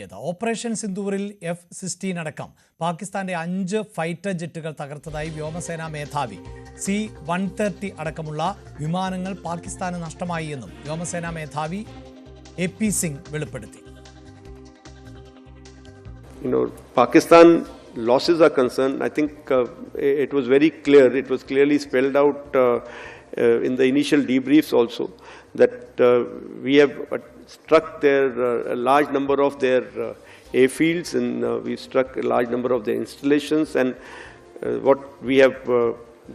Operation സിന്ദൂറിൽ F-16 അടക്കം പാകിസ്ഥാന്റെ 5 fighter ജെറ്റുകൾ തകർത്തതായി വ്യോമസേനാ മേധാവി. C-130 അടക്കമുള്ള വിമാനങ്ങൾ പാകിസ്ഥാന് നഷ്ടമായി എന്നും വ്യോമസേനാ മേധാവി AP സിംഗ് വെളിപ്പെടുത്തി. Pakistan losses are concerned. I think it was very clear. It was clearly spelled out in the initial debriefs also that we have struck a large number of their airfields, and we struck a large number of their installations. And what we have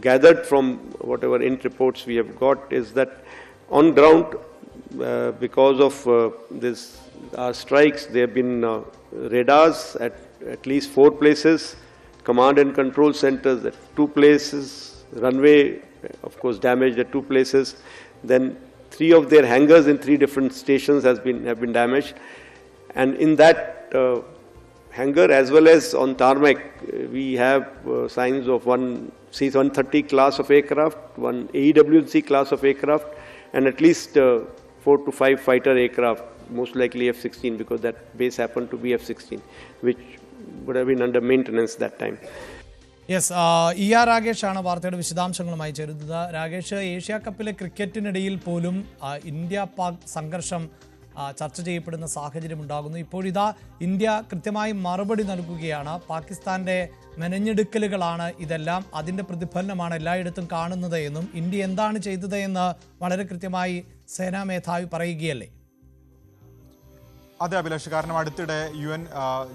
gathered from whatever end reports we have got is that on ground, because of our strikes, there have been radars at least 4 places, command and control centers at 2 places, runway, of course, damaged at 2 places. Then 3 of their hangars in 3 different stations have been damaged. And in that hangar, as well as on tarmac, we have signs of one C-130 class of aircraft, one AEWC class of aircraft, and at least 4 to 5 fighter aircraft, most likely F-16, because that base happened to be F-16, which would have been under maintenance that time. Yes, Rakesh ആണ് വാർത്തയുടെ വിശദാംശങ്ങളുമായി ചേരുന്നത്. Rakesh, Asia കപ്പിലെ ക്രിക്കറ്റിനിടയിൽ പോലും India Pak സംഘർഷം ചർച്ച ചെയ്യപ്പെടുന്ന സാഹചര്യം ഉണ്ടാകുന്നു. ഇപ്പോഴിതാ ഇന്ത്യ കൃത്യമായി മറുപടി നൽകുകയാണ്. പാകിസ്ഥാന്റെ മെനഞ്ഞെടുക്കലുകളാണ് ഇതെല്ലാം, അതിൻ്റെ പ്രതിഫലനമാണ് എല്ലായിടത്തും കാണുന്നത് എന്നും ഇന്ത്യ എന്താണ് ചെയ്തത് എന്ന് വളരെ കൃത്യമായി സേനാ മേധാവി പറയുകയല്ലേ? അതെ അഭിലാഷ്, കാരണം അടുത്തിടെ UN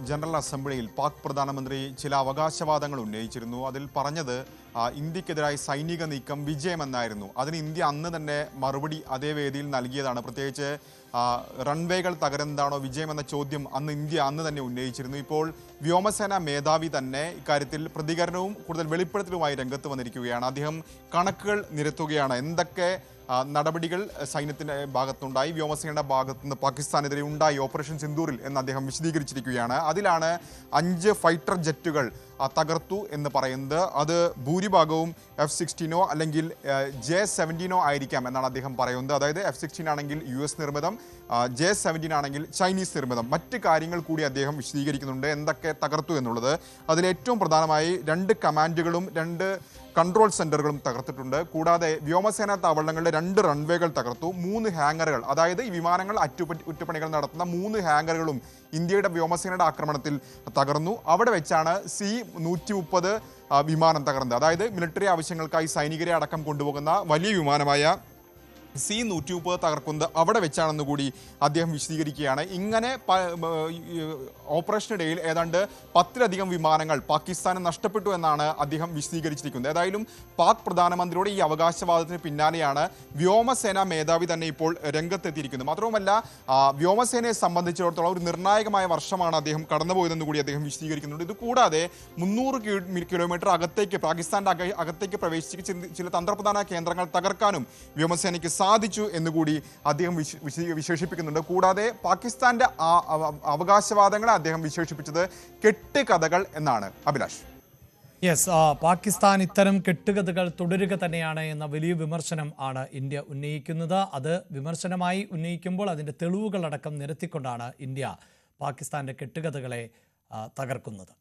ജനറൽ അസംബ്ലിയിൽ പാക് പ്രധാനമന്ത്രി ചില അവകാശവാദങ്ങൾ ഉന്നയിച്ചിരുന്നു. അതിൽ പറഞ്ഞത് ഇന്ത്യക്കെതിരായി സൈനിക നീക്കം വിജയമെന്നായിരുന്നു. അതിന് ഇന്ത്യ അന്ന് തന്നെ മറുപടി അതേ വേദിയിൽ നൽകിയതാണ്. പ്രത്യേകിച്ച് റൺവേകൾ തകരുന്നതാണോ വിജയമെന്ന ചോദ്യം ഇന്ത്യ അന്ന് തന്നെ ഉന്നയിച്ചിരുന്നു. ഇപ്പോൾ വ്യോമസേന മേധാവി തന്നെ ഇക്കാര്യത്തിൽ പ്രതികരണവും കൂടുതൽ വെളിപ്പെടുത്തലുമായി രംഗത്ത് വന്നിരിക്കുകയാണ്. അദ്ദേഹം കണക്കുകൾ നിരത്തുകയാണ്. എന്തൊക്കെ നടപടികൾ സൈന്യത്തിൻ്റെ ഭാഗത്തുണ്ടായി, വ്യോമസേനയുടെ ഭാഗത്തുനിന്ന് പാകിസ്ഥാനെതിരെ ഉണ്ടായി ഓപ്പറേഷൻ സിന്ദൂറിൽ എന്ന് അദ്ദേഹം വിശദീകരിച്ചിരിക്കുകയാണ്. അതിലാണ് 5 ഫൈറ്റർ ജെറ്റുകൾ തകർത്തു എന്ന് പറയുന്നത്. അത് ഭൂരിഭാഗവും F-16 അല്ലെങ്കിൽ J-17 ആയിരിക്കാം എന്നാണ് അദ്ദേഹം പറയുന്നത്. അതായത് F-16 ആണെങ്കിൽ US നിർമ്മിതം, J-17 ആണെങ്കിൽ ചൈനീസ് നിർമ്മിതം. മറ്റ് കാര്യങ്ങൾ കൂടി അദ്ദേഹം വിശദീകരിക്കുന്നുണ്ട് എന്തൊക്കെ തകർത്തു എന്നുള്ളത്. അതിലേറ്റവും പ്രധാനമായി 2 കമാൻഡുകളും 2 കൺട്രോൾ സെന്ററുകളും തകർത്തിട്ടുണ്ട്. കൂടാതെ വ്യോമസേനാ താവളങ്ങളിലെ 2 റൺവേകൾ തകർത്തു. 3 ഹാങ്ങറുകൾ, അതായത് ഈ വിമാനങ്ങൾ അറ്റകുറ്റപ്പണികൾ നടത്തുന്ന 3 ഹാങ്ങറുകളും ഇന്ത്യയുടെ വ്യോമസേനയുടെ ആക്രമണത്തിൽ തകർന്നു. അവിടെ വെച്ചാണ് C-130 വിമാനം തകർന്നത്. അതായത് മിലിറ്ററി ആവശ്യങ്ങൾക്കായി സൈനികരെ അടക്കം കൊണ്ടുപോകുന്ന വലിയ വിമാനമായ C-130 തകർക്കുന്നത് അവിടെ വെച്ചാണെന്ന് കൂടി അദ്ദേഹം വിശദീകരിക്കുകയാണ്. ഇങ്ങനെ ഓപ്പറേഷനിടയിൽ ഏതാണ്ട് 10ലധികം വിമാനങ്ങൾ പാകിസ്ഥാന് നഷ്ടപ്പെട്ടു എന്നാണ് അദ്ദേഹം വിശദീകരിച്ചിരിക്കുന്നത്. ഏതായാലും പാക് പ്രധാനമന്ത്രിയുടെ ഈ അവകാശവാദത്തിന് പിന്നാലെയാണ് വ്യോമസേന മേധാവി തന്നെ ഇപ്പോൾ രംഗത്തെത്തിയിരിക്കുന്നത്. മാത്രവുമല്ല, വ്യോമസേനയെ സംബന്ധിച്ചിടത്തോളം ഒരു നിർണായകമായ വർഷമാണ് അദ്ദേഹം കടന്നുപോയതെന്ന് കൂടി അദ്ദേഹം വിശദീകരിക്കുന്നുണ്ട്. ഇത് കൂടാതെ 300 കിലോമീറ്റർ അകത്തേക്ക്, പാകിസ്ഥാന്റെ അകത്തേക്ക് പ്രവേശിച്ച് ചില തന്ത്രപ്രധാന കേന്ദ്രങ്ങൾ തകർക്കാനും വ്യോമസേനയ്ക്ക് സാധിച്ചു എന്നുകൂടി അദ്ദേഹം വിശേഷിപ്പിക്കുന്നുണ്ട്. കൂടാതെ പാകിസ്ഥാന്റെ അവകാശവാദങ്ങളെ അദ്ദേഹം വിശേഷിപ്പിച്ചത് കെട്ടുകഥകൾ എന്നാണ്. അഭിലാഷ്, യെസ്, പാകിസ്ഥാൻ ഇത്തരം കെട്ടുകഥകൾ തുടരുക തന്നെയാണ് എന്ന വലിയ വിമർശനം ആണ് ഇന്ത്യ ഉന്നയിക്കുന്നത്. അത് വിമർശനമായി ഉന്നയിക്കുമ്പോൾ അതിൻ്റെ തെളിവുകളടക്കം നിരത്തിക്കൊണ്ടാണ് ഇന്ത്യ പാകിസ്ഥാന്റെ കെട്ടുകഥകളെ തകർക്കുന്നത്.